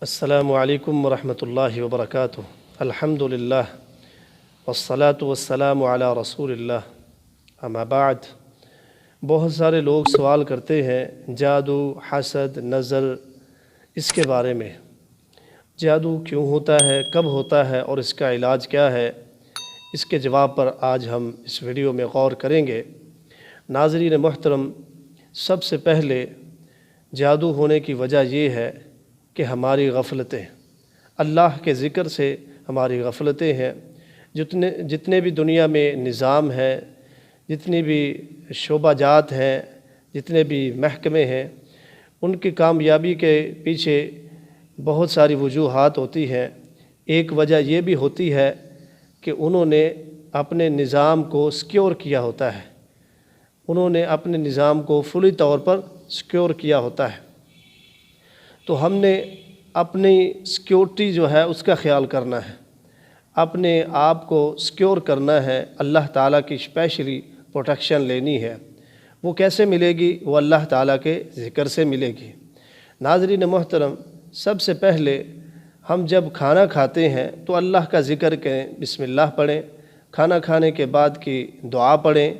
السلام علیکم ورحمۃ اللہ وبرکاتہ۔ الحمد للہ والصلاة والسلام علی رسول اللہ، اما بعد۔ بہت سارے لوگ سوال کرتے ہیں جادو، حسد، نظر، اس کے بارے میں۔ جادو کیوں ہوتا ہے، کب ہوتا ہے اور اس کا علاج کیا ہے، اس کے جواب پر آج ہم اس ویڈیو میں غور کریں گے۔ ناظرین محترم، سب سے پہلے جادو ہونے کی وجہ یہ ہے کہ ہماری غفلتیں، اللہ کے ذکر سے ہماری غفلتیں ہیں۔ جتنے بھی دنیا میں نظام ہے، جتنی بھی شعبہ جات ہیں، جتنے بھی محکمے ہیں، ان کی کامیابی کے پیچھے بہت ساری وجوہات ہوتی ہیں۔ ایک وجہ یہ بھی ہوتی ہے کہ انہوں نے اپنے نظام کو سیکیور کیا ہوتا ہے، انہوں نے اپنے نظام کو فلی طور پر سیکیور کیا ہوتا ہے۔ تو ہم نے اپنی سیکیورٹی جو ہے اس کا خیال کرنا ہے، اپنے آپ کو سیکیور کرنا ہے، اللہ تعالیٰ کی اسپیشلی پروٹیکشن لینی ہے۔ وہ کیسے ملے گی؟ وہ اللہ تعالیٰ کے ذکر سے ملے گی۔ ناظرین محترم، سب سے پہلے ہم جب کھانا کھاتے ہیں تو اللہ کا ذکر کریں، بسم اللہ پڑھیں، کھانا کھانے کے بعد کی دعا پڑھیں،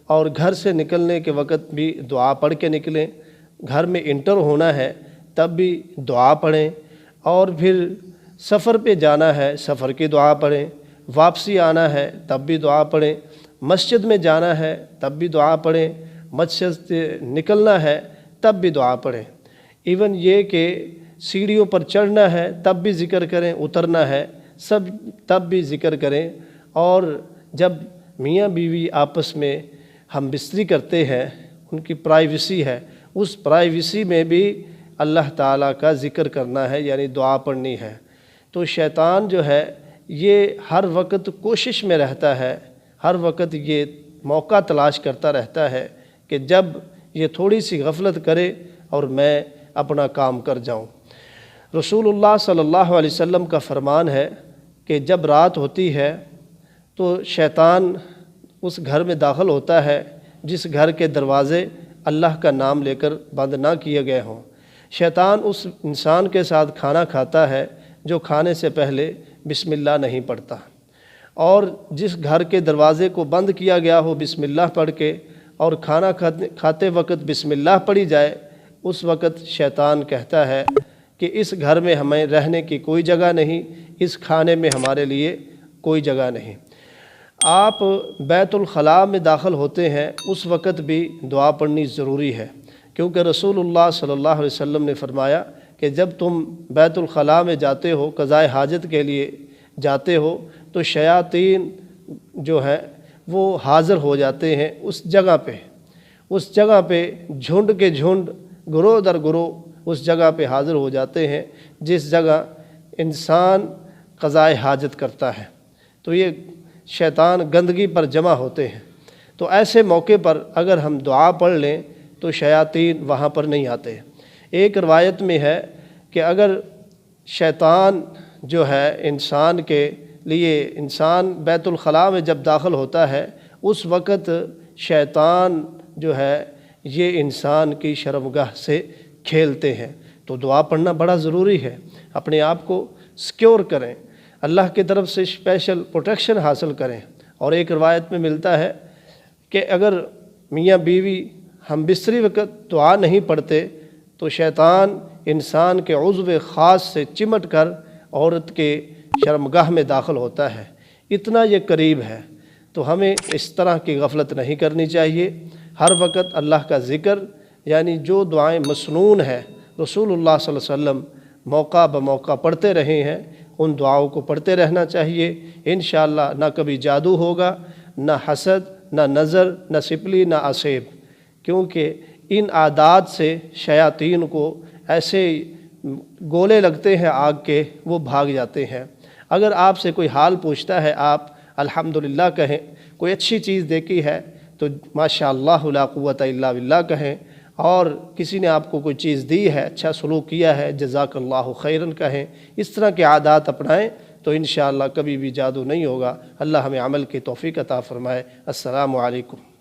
اور گھر سے نکلنے کے وقت بھی دعا پڑھ کے نکلیں۔ گھر میں انٹر ہونا ہے تب بھی دعا پڑھیں، اور پھر سفر پہ جانا ہے سفر کی دعا پڑھیں، واپسی آنا ہے تب بھی دعا پڑھیں، مسجد میں جانا ہے تب بھی دعا پڑھیں، مسجد سے نکلنا ہے تب بھی دعا پڑھیں۔ ایون یہ کہ سیڑھیوں پر چڑھنا ہے تب بھی ذکر کریں، اترنا ہے سب تب بھی ذکر کریں۔ اور جب میاں بیوی آپس میں ہم بستری کرتے ہیں، ان کی پرائیویسی ہے، اس پرائیویسی میں بھی اللہ تعالیٰ کا ذکر کرنا ہے، یعنی دعا پڑھنی ہے۔ تو شیطان جو ہے یہ ہر وقت کوشش میں رہتا ہے، ہر وقت یہ موقع تلاش کرتا رہتا ہے کہ جب یہ تھوڑی سی غفلت کرے اور میں اپنا کام کر جاؤں۔ رسول اللہ صلی اللہ علیہ وسلم کا فرمان ہے کہ جب رات ہوتی ہے تو شیطان اس گھر میں داخل ہوتا ہے جس گھر کے دروازے اللہ کا نام لے کر بند نہ کیے گئے ہوں۔ شیطان اس انسان کے ساتھ کھانا کھاتا ہے جو کھانے سے پہلے بسم اللہ نہیں پڑھتا، اور جس گھر کے دروازے کو بند کیا گیا ہو بسم اللہ پڑھ کے، اور کھانا کھاتے وقت بسم اللہ پڑھی جائے، اس وقت شیطان کہتا ہے کہ اس گھر میں ہمیں رہنے کی کوئی جگہ نہیں، اس کھانے میں ہمارے لیے کوئی جگہ نہیں۔ آپ بیت الخلاء میں داخل ہوتے ہیں اس وقت بھی دعا پڑھنی ضروری ہے، کیونکہ رسول اللہ صلی اللہ علیہ وسلم نے فرمایا کہ جب تم بیت الخلاء میں جاتے ہو، قضائے حاجت کے لیے جاتے ہو، تو شیاطین جو ہے وہ حاضر ہو جاتے ہیں اس جگہ پہ جھنڈ کے جھنڈ، گروہ در گروہ اس جگہ پہ حاضر ہو جاتے ہیں جس جگہ انسان قضائے حاجت کرتا ہے۔ تو یہ شیطان گندگی پر جمع ہوتے ہیں۔ تو ایسے موقع پر اگر ہم دعا پڑھ لیں تو شیاطین وہاں پر نہیں آتے۔ ایک روایت میں ہے کہ اگر شیطان جو ہے انسان کے لیے، انسان بیت الخلاء میں جب داخل ہوتا ہے اس وقت شیطان جو ہے یہ انسان کی شرمگاہ سے کھیلتے ہیں۔ تو دعا پڑھنا بڑا ضروری ہے، اپنے آپ کو سیکیور کریں، اللہ کی طرف سے اسپیشل پروٹیکشن حاصل کریں۔ اور ایک روایت میں ملتا ہے کہ اگر میاں بیوی ہم بستری وقت دعا نہیں پڑھتے تو شیطان انسان کے عضو خاص سے چمٹ کر عورت کے شرمگاہ میں داخل ہوتا ہے، اتنا یہ قریب ہے۔ تو ہمیں اس طرح کی غفلت نہیں کرنی چاہیے، ہر وقت اللہ کا ذکر، یعنی جو دعائیں مسنون ہیں رسول اللہ صلی اللہ علیہ وسلم موقع بموقع پڑھتے رہے ہیں، ان دعاؤں کو پڑھتے رہنا چاہیے۔ انشاءاللہ نہ کبھی جادو ہوگا، نہ حسد، نہ نظر، نہ سپلی، نہ عصیب، کیونکہ ان عادات سے شیاطین کو ایسے گولے لگتے ہیں آگ کے، وہ بھاگ جاتے ہیں۔ اگر آپ سے کوئی حال پوچھتا ہے آپ الحمدللہ کہیں، کوئی اچھی چیز دیکھی ہے تو ماشاءاللہ لا قوت الا باللہ کہیں، اور کسی نے آپ کو کوئی چیز دی ہے، اچھا سلوک کیا ہے، جزاک اللہ خیرن کہیں۔ اس طرح کے عادات اپنائیں تو انشاءاللہ کبھی بھی جادو نہیں ہوگا۔ اللہ ہمیں عمل کی توفیق عطا فرمائے۔ السلام علیکم۔